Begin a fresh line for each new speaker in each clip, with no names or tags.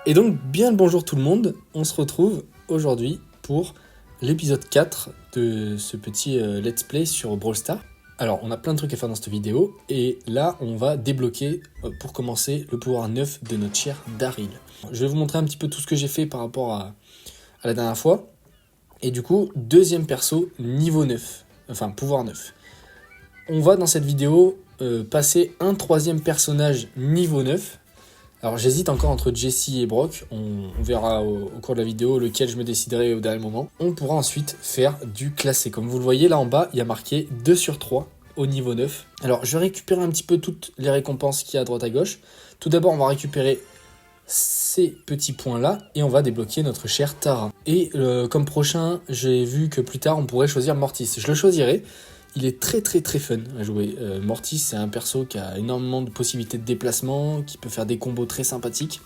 Et donc, bien le bonjour tout le monde, on se retrouve aujourd'hui pour l'épisode 4 de ce petit let's play sur Brawl Stars. Alors, on a plein de trucs à faire dans cette vidéo, et là, on va débloquer, pour commencer, le pouvoir 9 de notre cher Daryl. Je vais vous montrer un petit peu tout ce que j'ai fait par rapport à la dernière fois. Et du coup, deuxième perso, niveau 9, enfin, pouvoir 9. On va, dans cette vidéo, passer un troisième personnage niveau 9. Alors j'hésite encore entre Jessie et Brock, on verra au cours de la vidéo lequel je me déciderai au dernier moment. On pourra ensuite faire du classé. Comme vous le voyez là en bas, il y a marqué 2 sur 3 au niveau 9. Alors je vais récupérer un petit peu toutes les récompenses qu'il y a à droite à gauche. Tout d'abord on va récupérer ces petits points là et on va débloquer notre chère Tara. Et comme prochain, j'ai vu que plus tard on pourrait choisir Mortis. Je le choisirai. Il est très fun à jouer. Mortis, c'est un perso qui a énormément de possibilités de déplacement, qui peut faire des combos très sympathiques.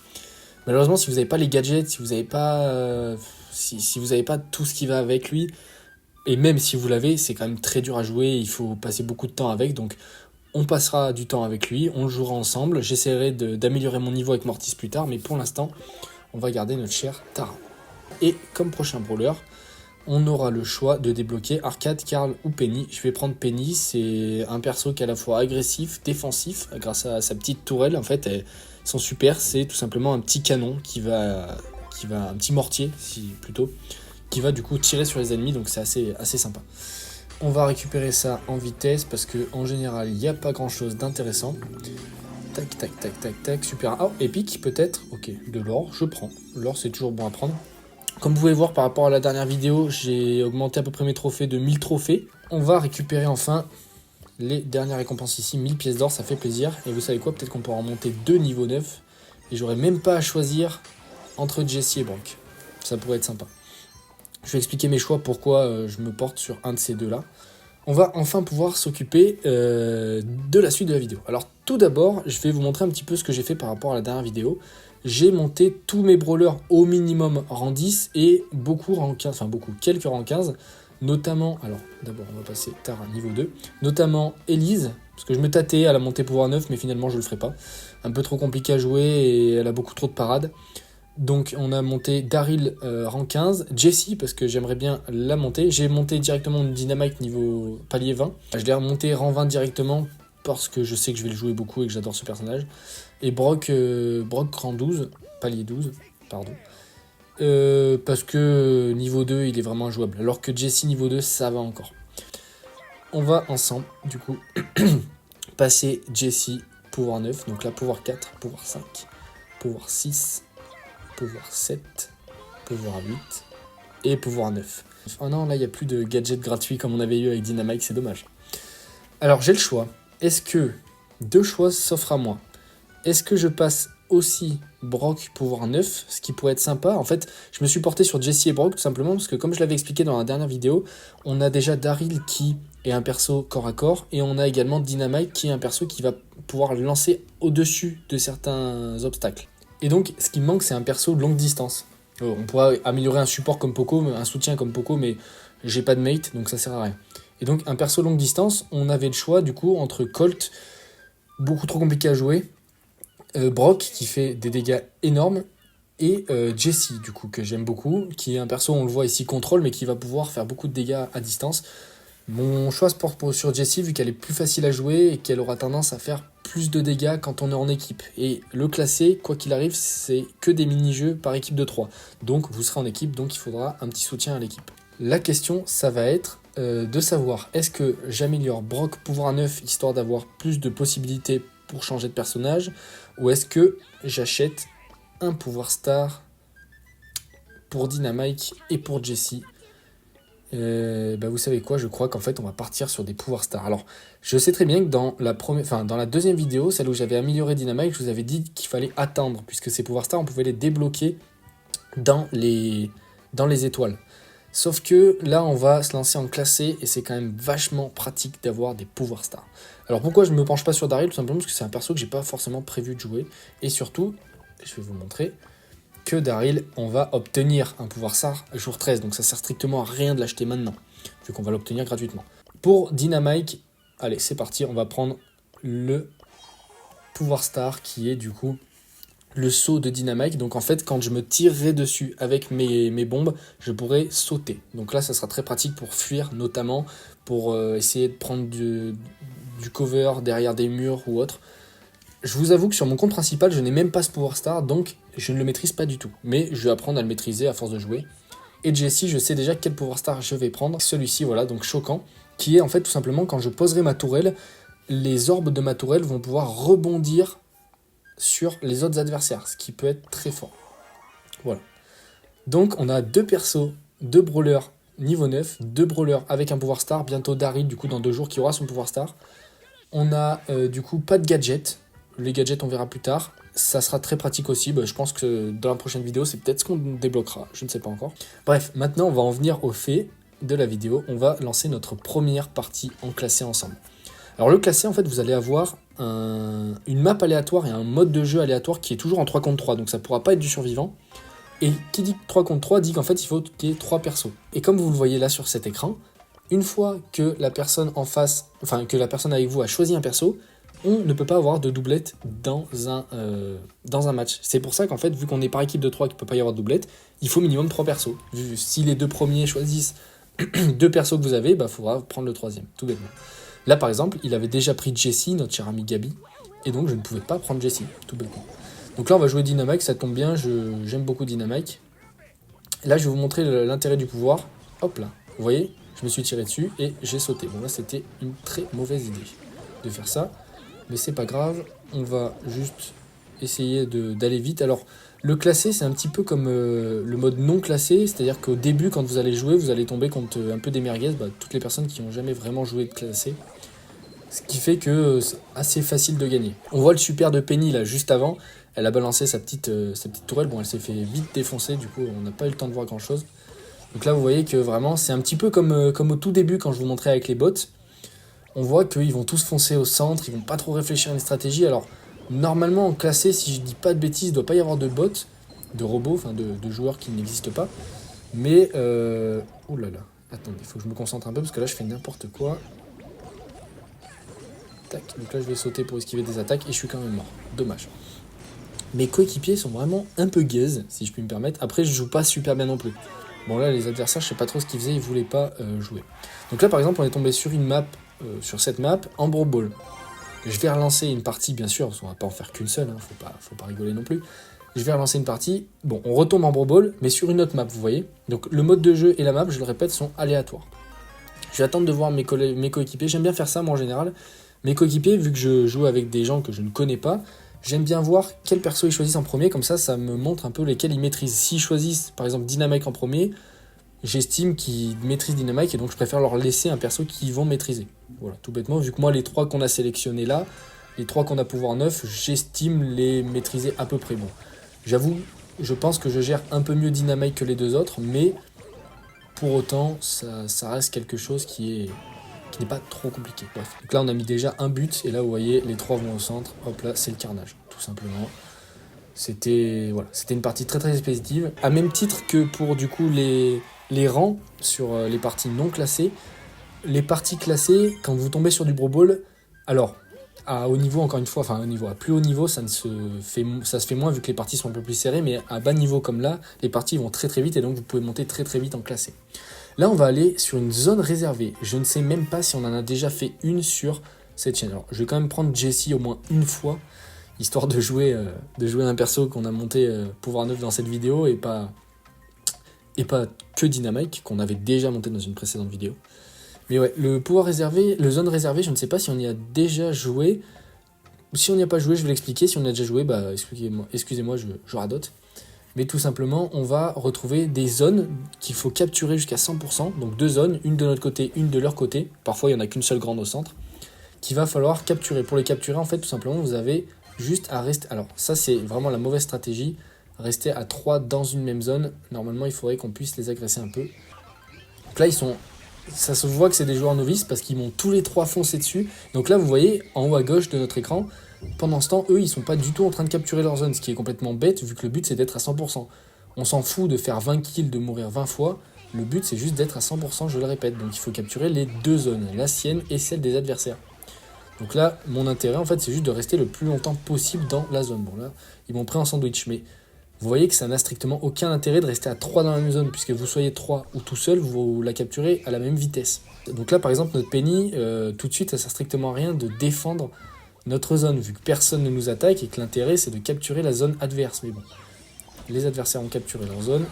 Malheureusement, si vous n'avez pas les gadgets, si vous n'avez pas, si vous n'avez pas tout ce qui va avec lui, et même si vous l'avez, c'est quand même très dur à jouer, il faut passer beaucoup de temps avec, donc on passera du temps avec lui, on jouera ensemble, j'essaierai d'améliorer mon niveau avec Mortis plus tard, mais pour l'instant, on va garder notre chère Tara. Et comme prochain brawler, on aura le choix de débloquer Arcade, Karl ou Penny. Je vais prendre Penny, c'est un perso qui est à la fois agressif, défensif, grâce à sa petite tourelle. En fait, son super, c'est tout simplement un petit canon qui va un petit mortier, plutôt, qui va du coup tirer sur les ennemis, donc c'est assez sympa. On va récupérer ça en vitesse, parce qu'en général, il n'y a pas grand chose d'intéressant. Tac, super. Oh, épique peut-être. Ok, de l'or, je prends. L'or, c'est toujours bon à prendre. Comme vous pouvez voir par rapport à la dernière vidéo, j'ai augmenté à peu près mes trophées de 1000 trophées. On va récupérer enfin les dernières récompenses ici, 1000 pièces d'or, ça fait plaisir. Et vous savez quoi, peut-être qu'on pourra en monter 2 niveau 9. Et j'aurai même pas à choisir entre Jessie et Brock. Ça pourrait être sympa. Je vais expliquer mes choix, pourquoi je me porte sur un de ces deux-là. On va enfin pouvoir s'occuper de la suite de la vidéo. Alors tout d'abord, je vais vous montrer un petit peu ce que j'ai fait par rapport à la dernière vidéo. J'ai monté tous mes brawlers au minimum rang 10 et beaucoup rang 15, enfin beaucoup, quelques rang 15, notamment, alors d'abord on va passer Tara niveau 2, notamment Elise, parce que je me tâtais à la montée pouvoir 9, mais finalement je le ferai pas. Un peu trop compliqué à jouer et elle a beaucoup trop de parades. Donc on a monté Daryl rang 15, Jessie parce que j'aimerais bien la monter. J'ai monté directement Dynamite niveau palier 20. Je l'ai remonté rang 20 directement parce que je sais que je vais le jouer beaucoup et que j'adore ce personnage. Et Brock rang 12, palier 12, pardon. Parce que niveau 2 il est vraiment jouable. Alors que Jessie niveau 2 ça va encore. On va ensemble du coup passer Jessie pouvoir 9. Donc là pouvoir 4, pouvoir 5, pouvoir 6. Pouvoir 7, pouvoir 8 et pouvoir 9. Oh non, là il n'y a plus de gadgets gratuits comme on avait eu avec Dynamite, c'est dommage. Alors j'ai le choix. Est-ce que deux choix s'offrent à moi? Est-ce que je passe aussi Brock pouvoir 9, ce qui pourrait être sympa? En fait, je me suis porté sur Jessie et Brock tout simplement parce que comme je l'avais expliqué dans la dernière vidéo, on a déjà Daryl qui est un perso corps à corps et on a également Dynamite qui est un perso qui va pouvoir lancer au-dessus de certains obstacles. Et donc, ce qui me manque, c'est un perso de longue distance. On pourrait améliorer un support comme Poco, un soutien comme Poco, mais j'ai pas de mate, donc ça sert à rien. Et donc, un perso longue distance, on avait le choix, du coup, entre Colt, beaucoup trop compliqué à jouer, Brock, qui fait des dégâts énormes, et Jessie, du coup, que j'aime beaucoup, qui est un perso, on le voit ici, contrôle, mais qui va pouvoir faire beaucoup de dégâts à distance. Mon choix se porte sur Jessie, vu qu'elle est plus facile à jouer et qu'elle aura tendance à faire plus de dégâts quand on est en équipe. Et le classé, quoi qu'il arrive, c'est que des mini-jeux par équipe de 3. Donc vous serez en équipe, donc il faudra un petit soutien à l'équipe. La question, ça va être de savoir, est-ce que j'améliore Brock pouvoir 9 histoire d'avoir plus de possibilités pour changer de personnage, ou est-ce que j'achète un pouvoir star pour Dynamite et pour Jessie? Vous savez quoi, je crois qu'en fait on va partir sur des pouvoirs stars. Alors je sais très bien que dans la deuxième vidéo, celle où j'avais amélioré Dynamite, je vous avais dit qu'il fallait attendre, puisque ces pouvoirs stars on pouvait les débloquer dans les étoiles. Sauf que là on va se lancer en classé et c'est quand même vachement pratique d'avoir des pouvoirs stars. Alors pourquoi je ne me penche pas sur Daryl? Tout simplement parce que c'est un perso que j'ai pas forcément prévu de jouer, et surtout, je vais vous montrer que Daryl, on va obtenir un pouvoir star jour 13, donc ça sert strictement à rien de l'acheter maintenant, vu qu'on va l'obtenir gratuitement. Pour Dynamite, allez c'est parti, on va prendre le pouvoir star qui est du coup le saut de Dynamite. Donc en fait, quand je me tirerai dessus avec mes bombes, je pourrai sauter. Donc là, ça sera très pratique pour fuir, notamment pour essayer de prendre du cover derrière des murs ou autre. Je vous avoue que sur mon compte principal, je n'ai même pas ce pouvoir star, donc je ne le maîtrise pas du tout. Mais je vais apprendre à le maîtriser à force de jouer. Et Jessie, je sais déjà quel pouvoir star je vais prendre. Celui-ci, voilà, donc choquant, qui est en fait tout simplement quand je poserai ma tourelle, les orbes de ma tourelle vont pouvoir rebondir sur les autres adversaires, ce qui peut être très fort. Voilà. Donc on a 2 persos, 2 brawlers niveau 9, 2 brawlers avec un pouvoir star, bientôt Daryl du coup dans 2 jours qui aura son pouvoir star. On a du coup pas de gadget, les gadgets on verra plus tard. Ça sera très pratique aussi, je pense que dans la prochaine vidéo c'est peut-être ce qu'on débloquera, je ne sais pas encore. Bref, maintenant on va en venir au fait de la vidéo, on va lancer notre première partie en classé ensemble. Alors le classé en fait vous allez avoir une map aléatoire et un mode de jeu aléatoire qui est toujours en 3 contre 3, donc ça pourra pas être du survivant. Et qui dit 3 contre 3 dit qu'en fait il faut qu'il y ait 3 persos. Et comme vous le voyez là sur cet écran, une fois que la personne en face, enfin que la personne avec vous a choisi un perso, on ne peut pas avoir de doublette dans un match. C'est pour ça qu'en fait, vu qu'on est par équipe de 3 qu'il ne peut pas y avoir de doublette, il faut minimum 3 persos. Si les 2 premiers choisissent 2 persos que vous avez, il faudra prendre le 3e, tout bêtement. Là par exemple, il avait déjà pris Jessie, notre cher ami Gabi, et donc je ne pouvais pas prendre Jessie, tout bêtement. Donc là on va jouer Dynamite, ça tombe bien, j'aime beaucoup Dynamite. Là je vais vous montrer l'intérêt du pouvoir. Hop là, vous voyez, je me suis tiré dessus et j'ai sauté. Bon là c'était une très mauvaise idée de faire ça, mais c'est pas grave, on va juste essayer d'aller vite. Alors le classé c'est un petit peu comme le mode non classé, c'est-à-dire qu'au début quand vous allez jouer, vous allez tomber contre un peu des merguez, toutes les personnes qui n'ont jamais vraiment joué de classé. Ce qui fait que c'est assez facile de gagner. On voit le super de Penny là juste avant. Elle a balancé sa petite tourelle. Bon, elle s'est fait vite défoncer. Du coup, on n'a pas eu le temps de voir grand chose. Donc là, vous voyez que vraiment, c'est un petit peu comme au tout début quand je vous montrais avec les bots. On voit qu'ils vont tous foncer au centre. Ils vont pas trop réfléchir à une stratégie. Alors, normalement, en classé, si je dis pas de bêtises, il ne doit pas y avoir de bots, de robots, enfin de joueurs qui n'existent pas. Mais, oh là là. Attendez, il faut que je me concentre un peu parce que là, je fais n'importe quoi. Tac, donc là je vais sauter pour esquiver des attaques et je suis quand même mort. Dommage. Mes coéquipiers sont vraiment un peu gaze, si je puis me permettre. Après, je joue pas super bien non plus. Bon là, les adversaires, je sais pas trop ce qu'ils faisaient, ils voulaient pas jouer. Donc là, par exemple, on est tombé sur une map, sur cette map, en Brawl Ball. Je vais relancer une partie, bien sûr, parce qu'on va pas en faire qu'une seule, hein, faut pas rigoler non plus. Je vais relancer une partie. Bon, on retombe en Brawl Ball, mais sur une autre map, vous voyez. Donc le mode de jeu et la map, je le répète, sont aléatoires. Je vais attendre de voir mes coéquipiers. J'aime bien faire ça, moi, en général. Mes coéquipiers, vu que je joue avec des gens que je ne connais pas, j'aime bien voir quel perso ils choisissent en premier, comme ça me montre un peu lesquels ils maîtrisent. S'ils choisissent par exemple Dynamite en premier, j'estime qu'ils maîtrisent Dynamite et donc je préfère leur laisser un perso qu'ils vont maîtriser. Voilà, tout bêtement, vu que moi les 3 qu'on a sélectionnés là, les 3 qu'on a pouvoir 9, j'estime les maîtriser à peu près. Bon, j'avoue, je pense que je gère un peu mieux Dynamite que les 2 autres, mais pour autant, ça reste quelque chose qui n'est pas trop compliqué. Bref, donc là on a mis déjà un but et là vous voyez les 3 vont au centre, hop là c'est le carnage tout simplement. C'était une partie très très expéditive, à même titre que pour du coup les rangs sur les parties non classées. Les parties classées, quand vous tombez sur du Brawl Ball, alors à haut niveau encore une fois, enfin à plus haut niveau ça se fait moins vu que les parties sont un peu plus serrées, mais à bas niveau comme là, les parties vont très très vite et donc vous pouvez monter très très vite en classé. Là, on va aller sur une zone réservée. Je ne sais même pas si on en a déjà fait une sur cette chaîne. Alors, je vais quand même prendre Jessie au moins une fois, histoire de jouer un perso qu'on a monté pouvoir 9 dans cette vidéo et pas que Dynamite, qu'on avait déjà monté dans une précédente vidéo. Mais ouais, le pouvoir réservé, le zone réservée, je ne sais pas si on y a déjà joué. Si on n'y a pas joué, je vais l'expliquer. Si on y a déjà joué, excusez-moi, je radote. Mais tout simplement, on va retrouver des zones qu'il faut capturer jusqu'à 100%. Donc 2 zones, une de notre côté, une de leur côté. Parfois, il n'y en a qu'une seule grande au centre. Qu'il va falloir capturer. Pour les capturer, en fait, tout simplement, vous avez juste à rester... Alors, ça, c'est vraiment la mauvaise stratégie. Rester à 3 dans une même zone. Normalement, il faudrait qu'on puisse les agresser un peu. Donc là, ça se voit que c'est des joueurs novices parce qu'ils m'ont tous les 3 foncé dessus. Donc là, vous voyez, en haut à gauche de notre écran... Pendant ce temps, eux, ils sont pas du tout en train de capturer leur zone, ce qui est complètement bête, vu que le but, c'est d'être à 100%. On s'en fout de faire 20 kills, de mourir 20 fois. Le but, c'est juste d'être à 100%, je le répète. Donc, il faut capturer les 2 zones, la sienne et celle des adversaires. Donc là, mon intérêt, en fait, c'est juste de rester le plus longtemps possible dans la zone. Bon, là, ils m'ont pris en sandwich, mais vous voyez que ça n'a strictement aucun intérêt de rester à 3 dans la même zone, puisque vous soyez 3 ou tout seul, vous la capturez à la même vitesse. Donc là, par exemple, notre Penny, tout de suite, ça sert strictement à rien de défendre notre zone, vu que personne ne nous attaque et que l'intérêt, c'est de capturer la zone adverse. Mais bon, les adversaires ont capturé leur zone.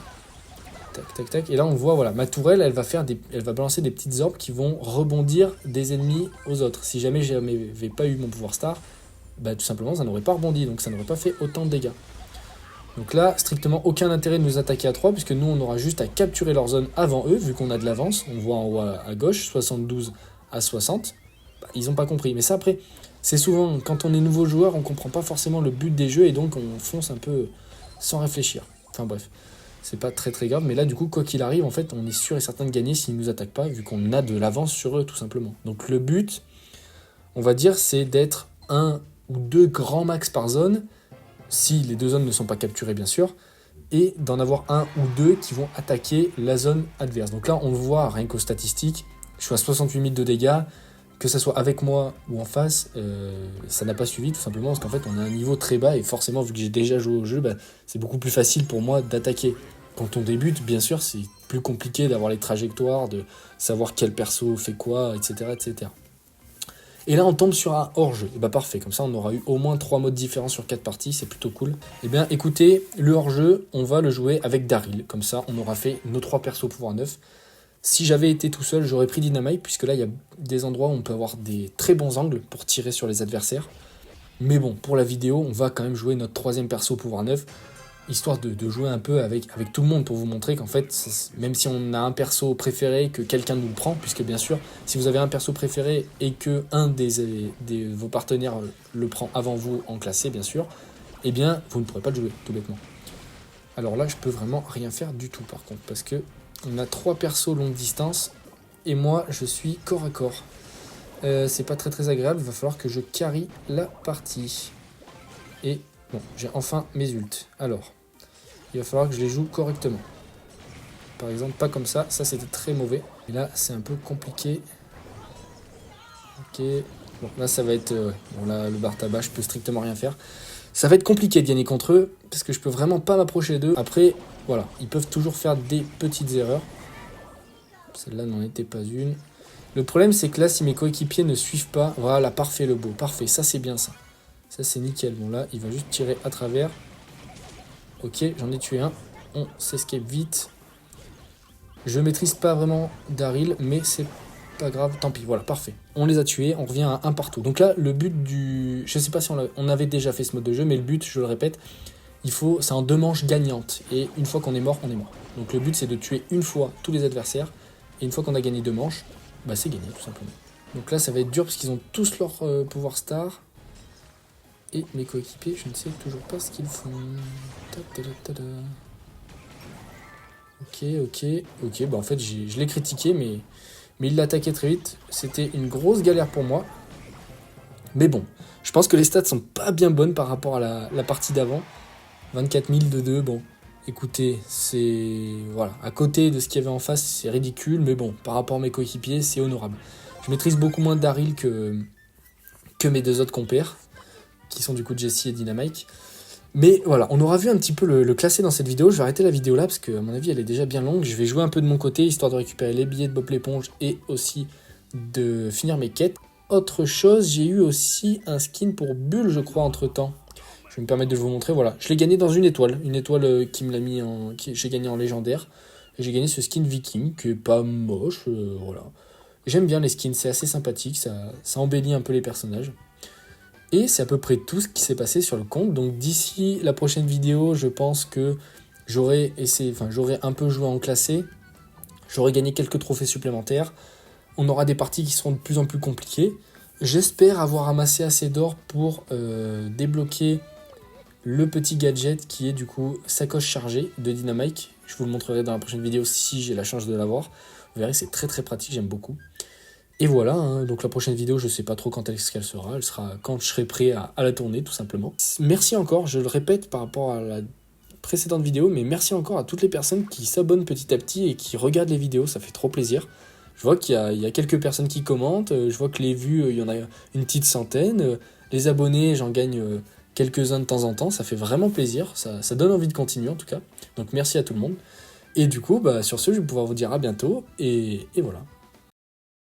Tac, tac, tac. Et là, on voit, voilà, ma tourelle, elle va balancer des petites orbes qui vont rebondir des ennemis aux autres. Si jamais j'avais pas eu mon pouvoir star, bah, tout simplement, ça n'aurait pas rebondi, donc ça n'aurait pas fait autant de dégâts. Donc là, strictement aucun intérêt de nous attaquer à 3, puisque nous, on aura juste à capturer leur zone avant eux, vu qu'on a de l'avance. On voit en haut à gauche, 72 à 60. Bah, ils n'ont pas compris. Mais ça, après, c'est souvent, quand on est nouveau joueur, on ne comprend pas forcément le but des jeux, et donc on fonce un peu sans réfléchir. Enfin bref, c'est pas très très grave. Mais là, du coup, quoi qu'il arrive, en fait, on est sûr et certain de gagner s'ils ne nous attaquent pas, vu qu'on a de l'avance sur eux, tout simplement. Donc le but, on va dire, c'est d'être 1 ou 2 grands max par zone, si les 2 zones ne sont pas capturées bien sûr, et d'en avoir 1 ou 2 qui vont attaquer la zone adverse. Donc là on le voit rien qu'aux statistiques, je suis à 68 000 de dégâts, que ça soit avec moi ou en face, ça n'a pas suivi tout simplement parce qu'en fait on a un niveau très bas et forcément vu que j'ai déjà joué au jeu, bah, c'est beaucoup plus facile pour moi d'attaquer. Quand on débute, bien sûr, c'est plus compliqué d'avoir les trajectoires, de savoir quel perso fait quoi, etc. etc. Et là, on tombe sur un hors-jeu. Et bah parfait, comme ça, on aura eu au moins 3 modes différents sur 4 parties, c'est plutôt cool. Et bien, écoutez, le hors-jeu, on va le jouer avec Daryl. Comme ça, on aura fait nos 3 persos pouvoir 9. Si j'avais été tout seul, j'aurais pris Dynamite, puisque là, il y a des endroits où on peut avoir des très bons angles pour tirer sur les adversaires. Mais bon, pour la vidéo, on va quand même jouer notre 3e perso pouvoir 9, histoire de jouer un peu avec tout le monde pour vous montrer qu'en fait, même si on a un perso préféré, que quelqu'un nous le prend, puisque bien sûr, si vous avez un perso préféré et que un de vos partenaires le prend avant vous en classé, bien sûr, eh bien, vous ne pourrez pas le jouer, tout bêtement. Alors là, je peux vraiment rien faire du tout, par contre, parce que on a 3 persos longue distance, et moi, je suis corps à corps. C'est pas très très agréable, il va falloir que je carry la partie. Et bon, j'ai enfin mes ults. Alors, il va falloir que je les joue correctement. Par exemple, pas comme ça. Ça, c'était très mauvais. Et là, c'est un peu compliqué. Ok. Bon, là, ça va être... bon, là, le bar tabac, je peux strictement rien faire. Ça va être compliqué de gagner contre eux, parce que je peux vraiment pas m'approcher d'eux. Après, voilà, ils peuvent toujours faire des petites erreurs. Celle-là n'en était pas une. Le problème, c'est que là, si mes coéquipiers ne suivent pas... Voilà, parfait le beau. Parfait, ça, c'est bien ça. Ça, c'est nickel. Bon, là, il va juste tirer à travers. Ok, j'en ai tué un. On s'escape vite. Je maîtrise pas vraiment Daryl, mais c'est pas grave. Tant pis, voilà, parfait. On les a tués, on revient à un partout. Donc là, le but du... Je sais pas si on avait déjà fait ce mode de jeu, mais le but, je le répète, c'est en 2 manches gagnantes. Et une fois qu'on est mort, on est mort. Donc le but, c'est de tuer une fois tous les adversaires. Et une fois qu'on a gagné 2 manches, bah c'est gagné, tout simplement. Donc là, ça va être dur, parce qu'ils ont tous leur pouvoir star. Et mes coéquipiers, je ne sais toujours pas ce qu'ils font. Ok, bah en fait je l'ai critiqué, mais il l'a attaqué très vite. C'était une grosse galère pour moi. Mais bon, je pense que les stats sont pas bien bonnes par rapport à la partie d'avant. 24 000 de 2, bon, écoutez, c'est... Voilà, à côté de ce qu'il y avait en face, c'est ridicule, mais bon, par rapport à mes coéquipiers, c'est honorable. Je maîtrise beaucoup moins de Daryl que mes 2 autres compères, qui sont du coup Jessie et Dynamite. Mais voilà, on aura vu un petit peu le classé dans cette vidéo. Je vais arrêter la vidéo là parce que à mon avis elle est déjà bien longue. Je vais jouer un peu de mon côté histoire de récupérer les billets de Bob l'éponge et aussi de finir mes quêtes. Autre chose, j'ai eu aussi un skin pour Bull je crois entre temps. Je vais me permettre de vous montrer, voilà. Je l'ai gagné dans une étoile qui me l'a mis en... J'ai gagné en légendaire. Et j'ai gagné ce skin viking qui est pas moche, voilà. J'aime bien les skins, c'est assez sympathique, ça embellit un peu les personnages. Et c'est à peu près tout ce qui s'est passé sur le compte. Donc d'ici la prochaine vidéo, je pense que j'aurai un peu joué en classé. J'aurai gagné quelques trophées supplémentaires. On aura des parties qui seront de plus en plus compliquées. J'espère avoir amassé assez d'or pour débloquer le petit gadget qui est du coup sacoche chargée de Dynamite. Je vous le montrerai dans la prochaine vidéo si j'ai la chance de l'avoir. Vous verrez, c'est très très pratique, j'aime beaucoup. Et voilà, hein, donc la prochaine vidéo, je sais pas trop quand est-ce qu'elle sera. Elle sera quand je serai prêt à la tourner, tout simplement. Merci encore, je le répète par rapport à la précédente vidéo, mais merci encore à toutes les personnes qui s'abonnent petit à petit et qui regardent les vidéos, ça fait trop plaisir. Je vois il y a quelques personnes qui commentent, je vois que les vues, il y en a une petite centaine. Les abonnés, j'en gagne quelques-uns de temps en temps, ça fait vraiment plaisir, ça donne envie de continuer en tout cas. Donc merci à tout le monde. Et du coup, sur ce, je vais pouvoir vous dire à bientôt, et voilà.